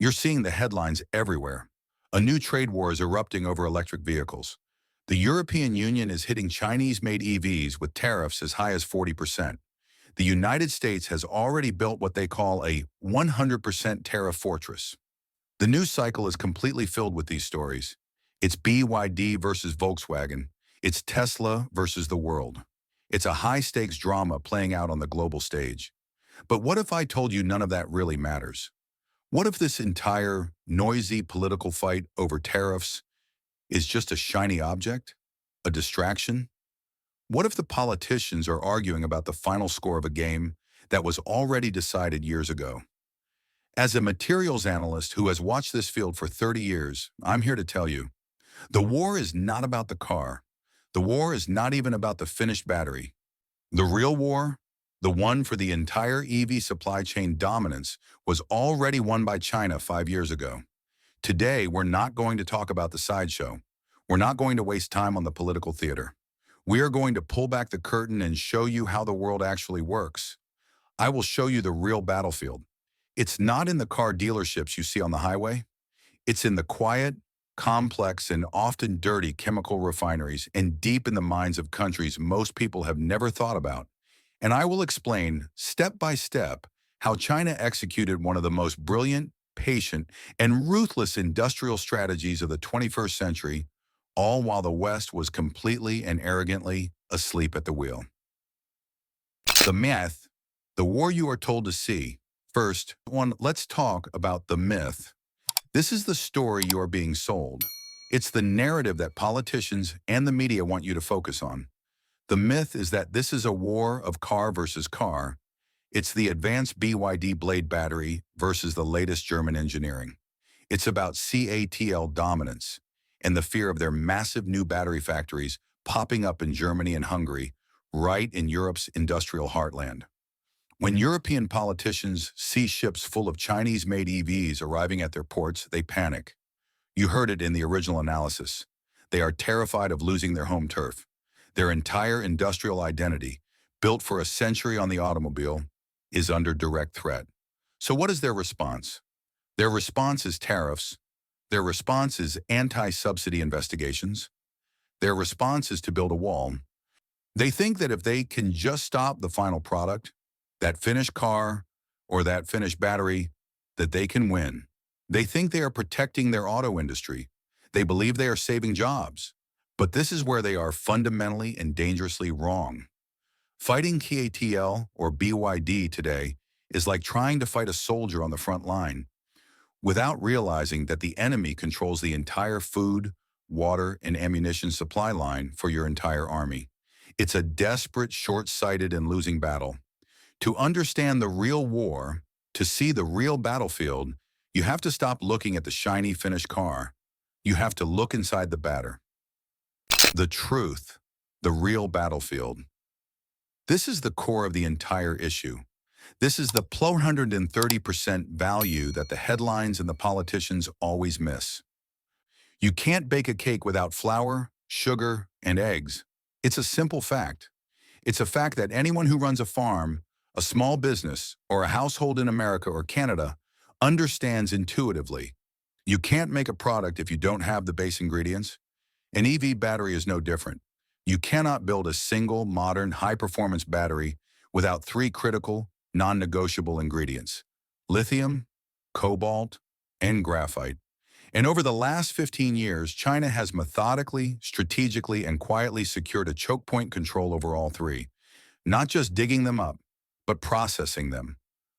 You're seeing the headlines everywhere. A new trade war is erupting over electric vehicles. The European Union is hitting Chinese-made EVs with tariffs as high as 40%. The United States has already built what they call a 100% tariff fortress. The news cycle is completely filled with these stories. It's BYD versus Volkswagen. It's Tesla versus the world. It's a high-stakes drama playing out on the global stage. But what if I told you none of that really matters? What if this entire noisy political fight over tariffs is just a shiny object? A distraction? What if the politicians are arguing about the final score of a game that was already decided years ago? As a materials analyst who has watched this field for 30 years, I'm here to tell you, the war is not about the car. The war is not even about the finished battery. The real war, the one for the entire EV supply chain dominance, was already won by China 5 years ago. Today, we're not going to talk about the sideshow. We're not going to waste time on the political theater. We are going to pull back the curtain and show you how the world actually works. I will show you the real battlefield. It's not in the car dealerships you see on the highway. It's in the quiet, complex, and often dirty chemical refineries and deep in the minds of countries most people have never thought about. And I will explain, step by step, how China executed one of the most brilliant, patient, and ruthless industrial strategies of the 21st century, all while the West was completely and arrogantly asleep at the wheel. The myth, the war you are told to see. First, let's talk about the myth. This is the story you are being sold. It's the narrative that politicians and the media want you to focus on. The myth is that this is a war of car versus car. It's the advanced BYD blade battery versus the latest German engineering. It's about CATL dominance and the fear of their massive new battery factories popping up in Germany and Hungary, right in Europe's industrial heartland. When European politicians see ships full of Chinese-made EVs arriving at their ports, they panic. You heard it in the original analysis. They are terrified of losing their home turf. Their entire industrial identity, built for a century on the automobile, is under direct threat. So what is their response? Their response is tariffs. Their response is anti-subsidy investigations. Their response is to build a wall. They think that if they can just stop the final product, that finished car or that finished battery, that they can win. They think they are protecting their auto industry. They believe they are saving jobs. But this is where they are fundamentally and dangerously wrong. Fighting CATL or BYD today is like trying to fight a soldier on the front line without realizing that the enemy controls the entire food, water, and ammunition supply line for your entire army. It's a desperate, short-sighted, and losing battle. To understand the real war, to see the real battlefield, you have to stop looking at the shiny finished car. You have to look inside the batter. The truth, the real battlefield. This is the core of the entire issue. This is the 130% value that the headlines and the politicians always miss. You can't bake a cake without flour, sugar, and eggs. It's a simple fact. It's a fact that anyone who runs a farm, a small business, or a household in America or Canada understands intuitively. You can't make a product if you don't have the base ingredients. An EV battery is no different. You cannot build a single, modern, high-performance battery without three critical, non-negotiable ingredients: lithium, cobalt, and graphite. And over the last 15 years, China has methodically, strategically, and quietly secured a choke point control over all three, not just digging them up, but processing them.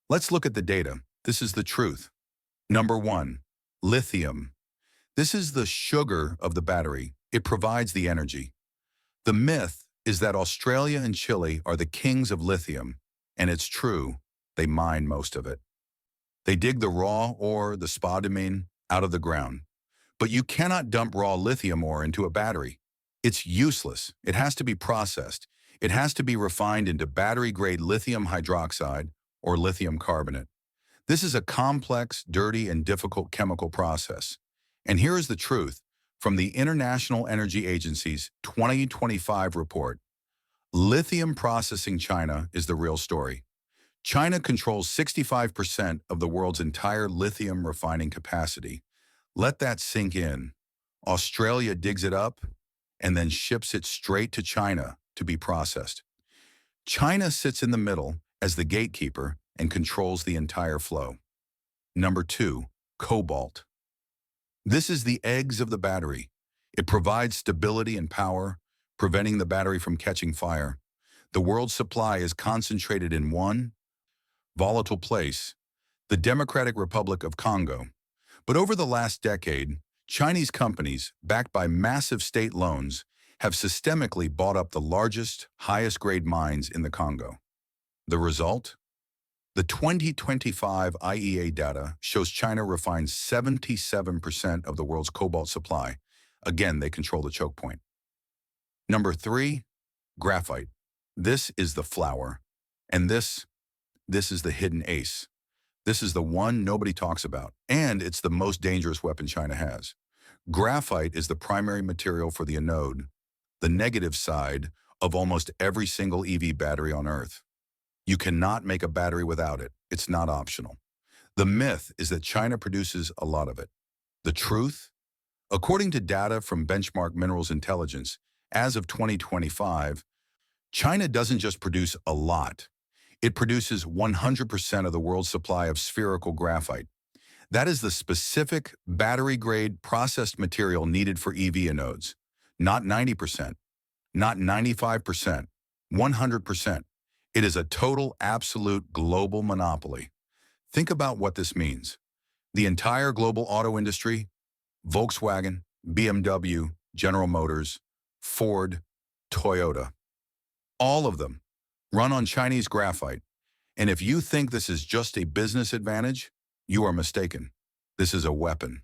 Let's look at the data. This is the truth. Number 1, lithium. This is the sugar of the battery. It provides the energy. The myth is that Australia and Chile are the kings of lithium, and it's true, they mine most of it. They dig the raw ore, the spodumene, out of the ground. But you cannot dump raw lithium ore into a battery. It's useless. It has to be processed. It has to be refined into battery-grade lithium hydroxide or lithium carbonate. This is a complex, dirty, and difficult chemical process. And here is the truth from the International Energy Agency's 2025 report. Lithium processing China is the real story. China controls 65% of the world's entire lithium refining capacity. Let that sink in. Australia digs it up and then ships it straight to China to be processed. China sits in the middle as the gatekeeper and controls the entire flow. Number 2, cobalt. This is the eggs of the battery. It provides stability and power, preventing the battery from catching fire. The world's supply is concentrated in one volatile place, the Democratic Republic of Congo. But over the last decade, Chinese companies, backed by massive state loans, have systemically bought up the largest, highest-grade mines in the Congo. The result? The 2025 IEA data shows China refines 77% of the world's cobalt supply. Again, they control the choke point. Number 3, graphite. This is the flower. And this is the hidden ace. This is the one nobody talks about, and it's the most dangerous weapon China has. Graphite is the primary material for the anode, the negative side of almost every single EV battery on Earth. You cannot make a battery without it. It's not optional. The myth is that China produces a lot of it. The truth? According to data from Benchmark Minerals Intelligence, as of 2025, China doesn't just produce a lot. It produces 100% of the world's supply of spherical graphite. That is the specific battery-grade processed material needed for EV anodes. Not 90%, not 95%, 100%. It is a total, absolute global monopoly. Think about what this means. The entire global auto industry, Volkswagen, BMW, General Motors, Ford, Toyota, all of them run on Chinese graphite. And if you think this is just a business advantage, you are mistaken. This is a weapon.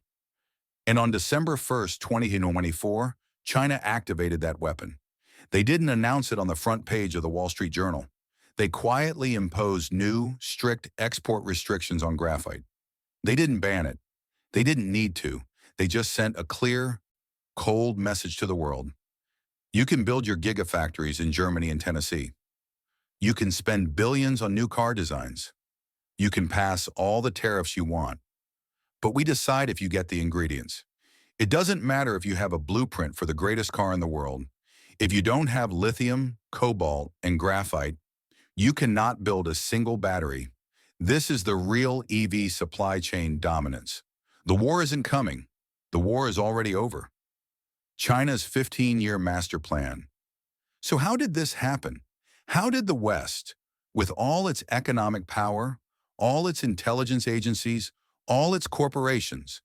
And on December 1st, 2024, China activated that weapon. They didn't announce it on the front page of the Wall Street Journal. They quietly imposed new, strict export restrictions on graphite. They didn't ban it. They didn't need to. They just sent a clear, cold message to the world. You can build your gigafactories in Germany and Tennessee. You can spend billions on new car designs. You can pass all the tariffs you want. But we decide if you get the ingredients. It doesn't matter if you have a blueprint for the greatest car in the world. If you don't have lithium, cobalt, and graphite, you cannot build a single battery. This is the real EV supply chain dominance. The war isn't coming. The war is already over. China's 15-year master plan. So how did this happen? How did the West, with all its economic power, all its intelligence agencies, all its corporations,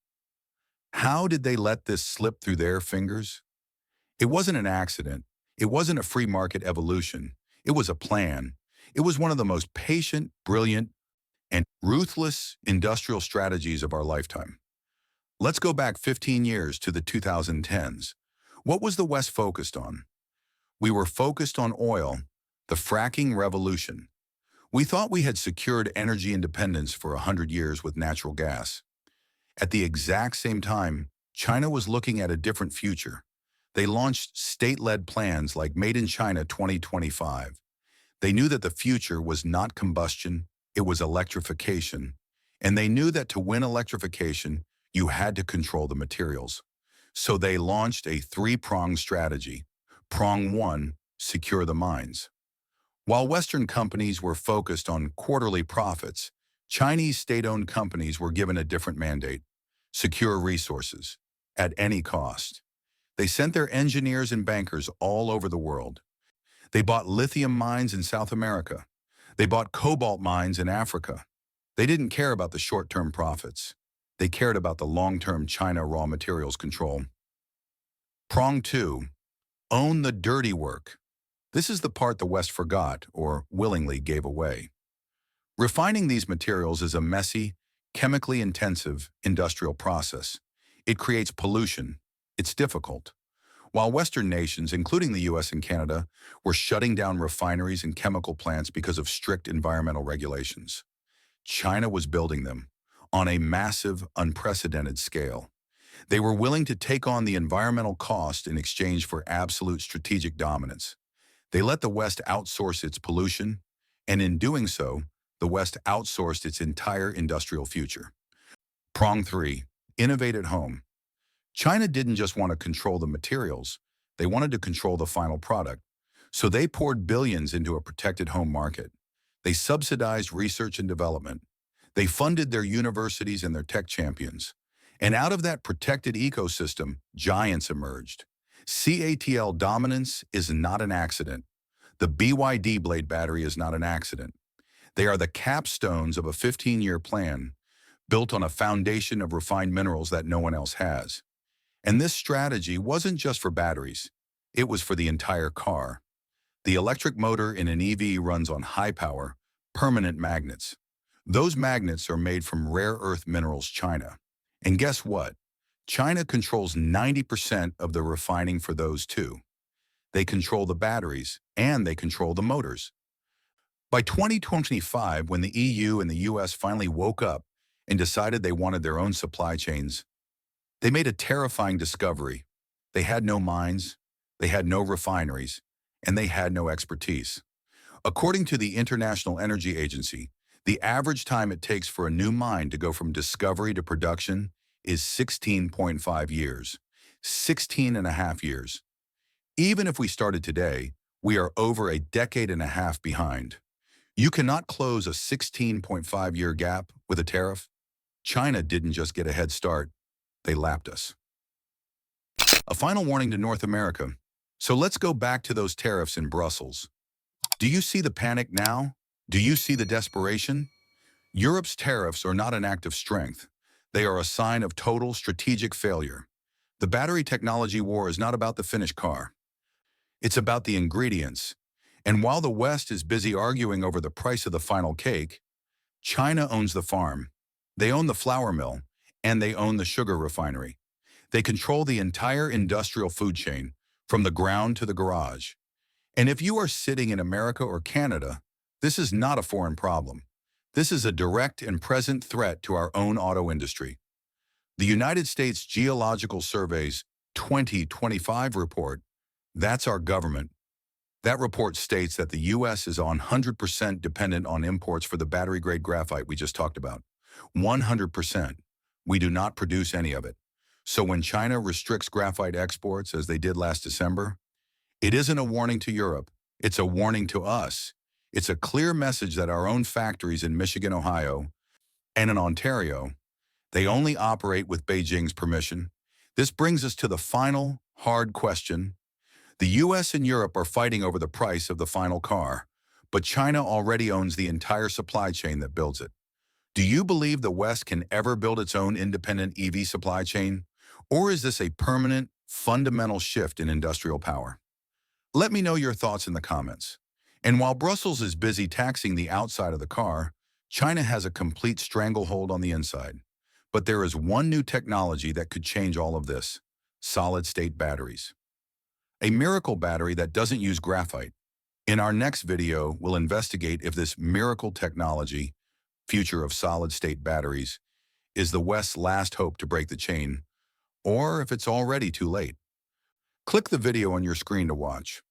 how did they let this slip through their fingers? It wasn't an accident. It wasn't a free market evolution. It was a plan. It was one of the most patient, brilliant, and ruthless industrial strategies of our lifetime. Let's go back 15 years to the 2010s. What was the West focused on? We were focused on oil, the fracking revolution. We thought we had secured energy independence for 100 years with natural gas. At the exact same time, China was looking at a different future. They launched state-led plans like Made in China 2025. They knew that the future was not combustion, it was electrification. And they knew that to win electrification, you had to control the materials. So they launched a three-pronged strategy. Prong 1, secure the mines. While Western companies were focused on quarterly profits, Chinese state-owned companies were given a different mandate: secure resources, at any cost. They sent their engineers and bankers all over the world. They bought lithium mines in South America. They bought cobalt mines in Africa. They didn't care about the short-term profits. They cared about the long-term China raw materials control. Prong 2, own the dirty work. This is the part the West forgot or willingly gave away. Refining these materials is a messy, chemically intensive industrial process. It creates pollution. It's difficult. While Western nations, including the US and Canada, were shutting down refineries and chemical plants because of strict environmental regulations, China was building them on a massive, unprecedented scale. They were willing to take on the environmental cost in exchange for absolute strategic dominance. They let the West outsource its pollution, and in doing so, the West outsourced its entire industrial future. Prong 3. Innovate at home. China didn't just want to control the materials, they wanted to control the final product. So they poured billions into a protected home market. They subsidized research and development. They funded their universities and their tech champions. And out of that protected ecosystem, giants emerged. CATL dominance is not an accident. The BYD blade battery is not an accident. They are the capstones of a 15-year plan built on a foundation of refined minerals that no one else has. And this strategy wasn't just for batteries. It was for the entire car. The electric motor in an EV runs on high-power, permanent magnets. Those magnets are made from rare earth minerals China. And guess what? China controls 90% of the refining for those too. They control the batteries, and they control the motors. By 2025, when the EU and the US finally woke up and decided they wanted their own supply chains, they made a terrifying discovery. They had no mines, they had no refineries, and they had no expertise. According to the International Energy Agency, the average time it takes for a new mine to go from discovery to production is 16.5 years. 16 and a half years. Even if we started today, we are over a decade and a half behind. You cannot close a 16.5-year gap with a tariff. China didn't just get a head start, they lapped us. A final warning to North America. So let's go back to those tariffs in Brussels. Do you see the panic now? Do you see the desperation? Europe's tariffs are not an act of strength. They are a sign of total strategic failure. The battery technology war is not about the finished car. It's about the ingredients. And while the West is busy arguing over the price of the final cake, China owns the farm. They own the flour mill, and they own the sugar refinery. They control the entire industrial food chain, from the ground to the garage. And if you are sitting in America or Canada, this is not a foreign problem. This is a direct and present threat to our own auto industry. The United States Geological Survey's 2025 report, that's our government. That report states that the U.S. is 100% dependent on imports for the battery-grade graphite we just talked about. 100%. We do not produce any of it. So when China restricts graphite exports, as they did last December, it isn't a warning to Europe. It's a warning to us. It's a clear message that our own factories in Michigan, Ohio, and in Ontario, they only operate with Beijing's permission. This brings us to the final, hard question. The US and Europe are fighting over the price of the final car, but China already owns the entire supply chain that builds it. Do you believe the West can ever build its own independent EV supply chain? Or is this a permanent, fundamental shift in industrial power? Let me know your thoughts in the comments. And while Brussels is busy taxing the outside of the car, China has a complete stranglehold on the inside. But there is one new technology that could change all of this: solid-state batteries. A miracle battery that doesn't use graphite. In our next video, we'll investigate if this miracle technology, future of solid-state batteries, is the West's last hope to break the chain, or if it's already too late. Click the video on your screen to watch.